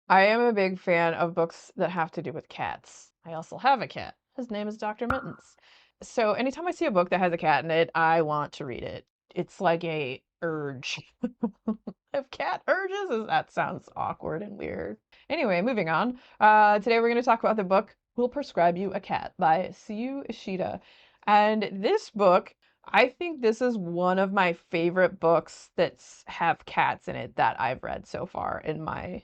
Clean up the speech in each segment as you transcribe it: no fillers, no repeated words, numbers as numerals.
I am a big fan of books that have to do with cats. I also have a cat. His name is Dr. Mittens. So anytime I see a book that has a cat in it, I want to read it. It's like a urge. Have cat urges? That sounds awkward and weird. Anyway, moving on. Today we're going to talk about the book We'll Prescribe You a Cat by Syou Ishida. And this book, I think this is one of my favorite books that have cats in it that I've read so far in my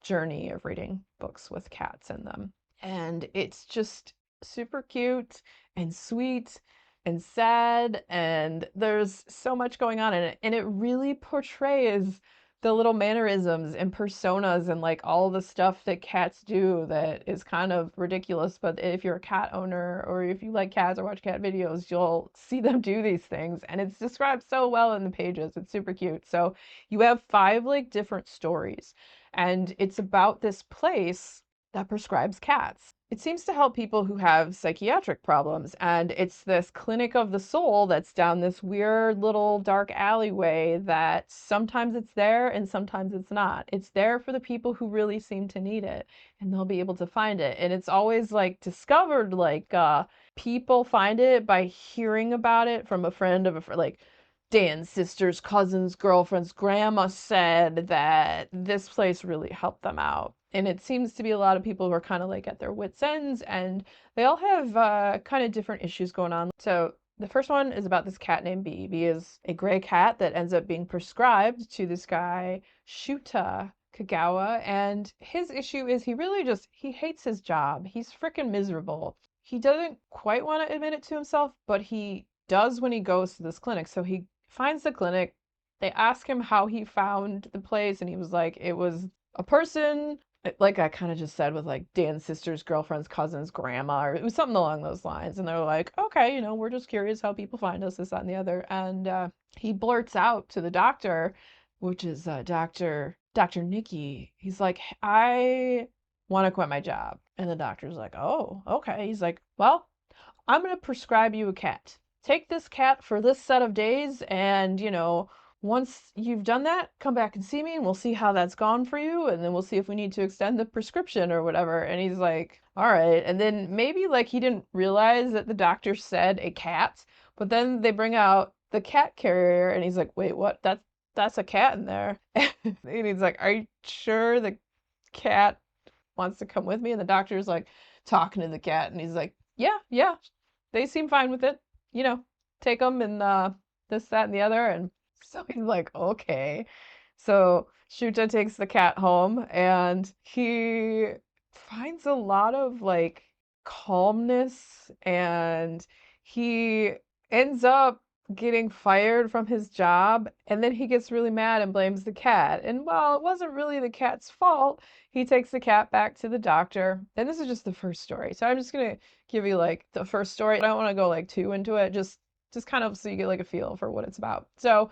journey of reading books with cats in them. And it's just super cute and sweet and sad, and there's so much going on in it. And it really portrays the little mannerisms and personas and like all the stuff that cats do that is kind of ridiculous. But if you're a cat owner or if you like cats or watch cat videos, you'll see them do these things. And it's described so well in the pages. It's super cute. So you have 5 like different stories, and it's about this place that prescribes cats. It seems to help people who have psychiatric problems, and it's this clinic of the soul that's down this weird little dark alleyway that sometimes it's there and sometimes it's not. It's there for the people who really seem to need it, and they'll be able to find it. And it's always like discovered, like people find it by hearing about it from a friend of a friend, like Dan's sister's cousin's girlfriend's grandma said that this place really helped them out. And it seems to be a lot of people who are kind of like at their wits' ends, and they all have kind of different issues going on. So the first one is about this cat named Bee. Bee is a gray cat that ends up being prescribed to this guy, Shuta Kagawa, and his issue is he hates his job. He's freaking miserable. He doesn't quite want to admit it to himself, but he does when he goes to this clinic. So he finds the clinic. They ask him how he found the place, and he was like, it was a person, like I kind of just said, with like Dan's sister's girlfriend's cousin's grandma, or it was something along those lines. And they're like, okay, we're just curious how people find us, this, that, and the other. And he blurts out to the doctor, which is Dr. Nikki. He's like, I want to quit my job. And the doctor's like, oh, okay. He's like, well, I'm going to prescribe you a cat. Take this cat for this set of days, and, once you've done that, come back and see me, and we'll see how that's gone for you, and then we'll see if we need to extend the prescription or whatever. And he's like, all right. And then maybe like he didn't realize that the doctor said a cat, but then they bring out the cat carrier, and he's like, wait, what? That's a cat in there. And he's like, are you sure the cat wants to come with me? And the doctor's like talking to the cat, and he's like, yeah, they seem fine with it. Take them and this, that, and the other. And so he's like, okay. So Shuta takes the cat home, and he finds a lot of like calmness, and he ends up getting fired from his job, and then he gets really mad and blames the cat. And while it wasn't really the cat's fault, he takes the cat back to the doctor. And this is just the first story. So I'm just gonna give you like the first story. I don't want to go like too into it, just kind of so you get like a feel for what it's about. So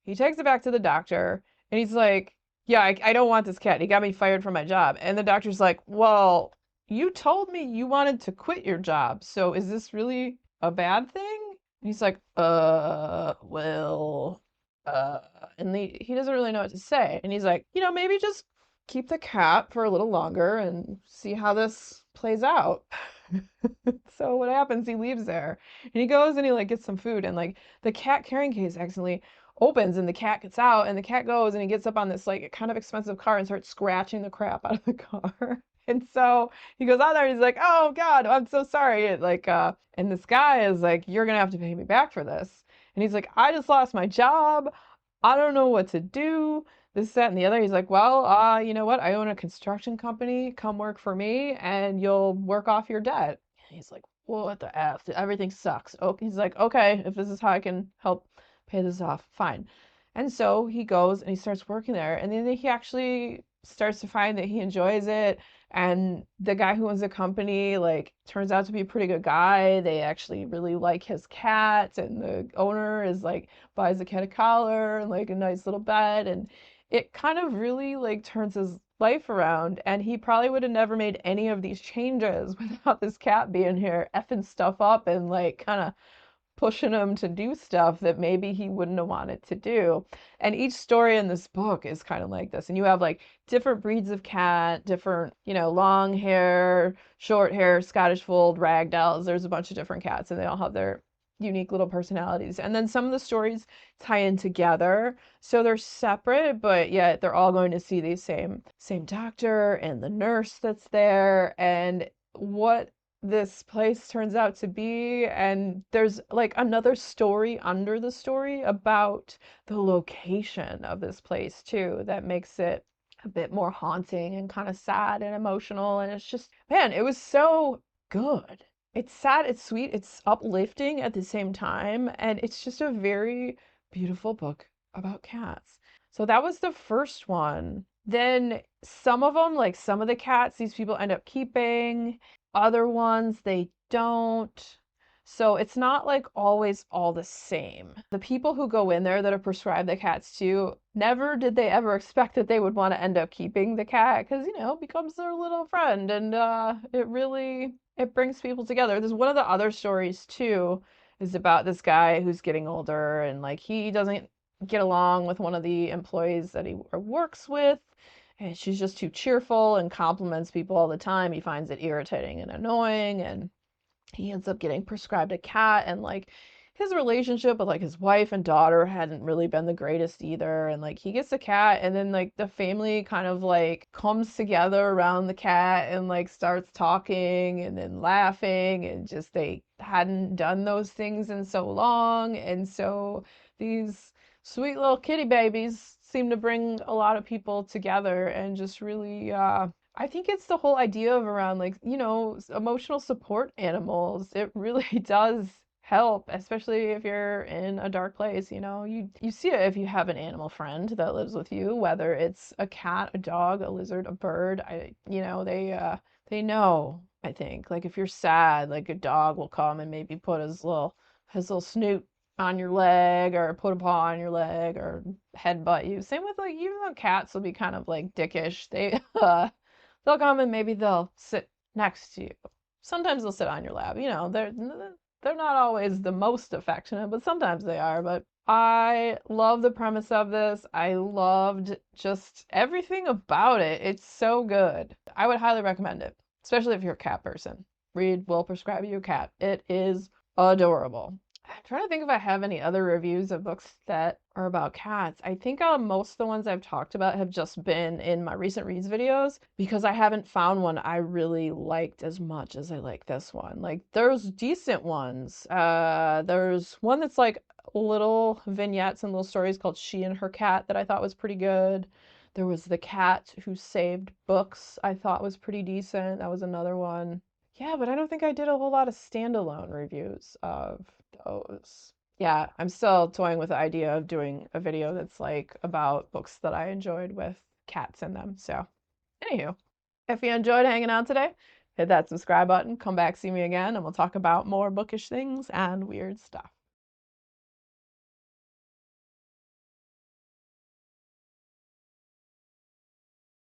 he takes it back to the doctor, and he's like, yeah, I don't want this cat. He got me fired from my job. And the doctor's like, well, you told me you wanted to quit your job. So is this really a bad thing? And he's like, well, uh, and he doesn't really know what to say. And he's like, maybe just keep the cat for a little longer and see how this plays out. So what happens? He leaves there, and he goes and he like gets some food, and like the cat carrying case accidentally opens, and the cat gets out, and the cat goes and he gets up on this like kind of expensive car and starts scratching the crap out of the car. And so he goes out there and he's like, oh God, I'm so sorry. And this guy is like, you're gonna have to pay me back for this. And he's like, I just lost my job. I don't know what to do. This, that, and the other. He's like, well, you know what? I own a construction company. Come work for me and you'll work off your debt. And he's like, well, what the F? Everything sucks. Oh, he's like, okay, if this is how I can help pay this off, fine. And so he goes and he starts working there. And then he actually starts to find that he enjoys it. And the guy who owns the company, like, turns out to be a pretty good guy. They actually really like his cat. And the owner is like, buys the cat a collar and like a nice little bed. And it kind of really like turns his life around. And he probably would have never made any of these changes without this cat being here effing stuff up and like kind of pushing him to do stuff that maybe he wouldn't have wanted to do. And each story in this book is kind of like this. And you have like different breeds of cat, different, long hair, short hair, Scottish fold, ragdolls. There's a bunch of different cats, and they all have their unique little personalities. And then some of the stories tie in together. So they're separate, but yet they're all going to see the same doctor and the nurse that's there, and what this place turns out to be. And there's like another story under the story about the location of this place too that makes it a bit more haunting and kind of sad and emotional. And it's just, man, it was so good. It's sad, it's sweet, it's uplifting at the same time, and it's just a very beautiful book about cats. So that was the first one. Then some of them, like some of the cats, these people end up keeping, other ones they don't. So it's not like always all the same. The people who go in there that are prescribed the cats to, never did they ever expect that they would want to end up keeping the cat because, it becomes their little friend, and it brings people together. There's one of the other stories too is about this guy who's getting older, and like he doesn't get along with one of the employees that he works with, and she's just too cheerful and compliments people all the time. He finds it irritating and annoying, and he ends up getting prescribed a cat. And like his relationship with like his wife and daughter hadn't really been the greatest either, and like he gets a cat, and then like the family kind of like comes together around the cat and like starts talking and then laughing, and just they hadn't done those things in so long. And so these sweet little kitty babies seem to bring a lot of people together, and just really I think it's the whole idea of around like, emotional support animals. It really does help, especially if you're in a dark place. You see it if you have an animal friend that lives with you, whether it's a cat, a dog, a lizard, a bird. They know, I think. Like if you're sad, like a dog will come and maybe put his little snoot on your leg, or put a paw on your leg, or headbutt you. Same with like, even though cats will be kind of like dickish, they'll come and maybe they'll sit next to you. Sometimes they'll sit on your lap. They're not always the most affectionate, but sometimes they are. But I love the premise of this. I loved just everything about it. It's so good. I would highly recommend it, especially if you're a cat person. Read Will Prescribe You a Cat. It is adorable. I'm trying to think if I have any other reviews of books that are about cats. I think most of the ones I've talked about have just been in my recent reads videos, because I haven't found one I really liked as much as I like this one. Like there's decent ones. There's one that's like little vignettes and little stories called She and Her Cat that I thought was pretty good. There was The Cat Who Saved Books, I thought was pretty decent. That was another one. Yeah, but I don't think I did a whole lot of standalone reviews of those. Yeah, I'm still toying with the idea of doing a video that's like about books that I enjoyed with cats in them. So, anywho, if you enjoyed hanging out today, hit that subscribe button, come back, see me again, and we'll talk about more bookish things and weird stuff.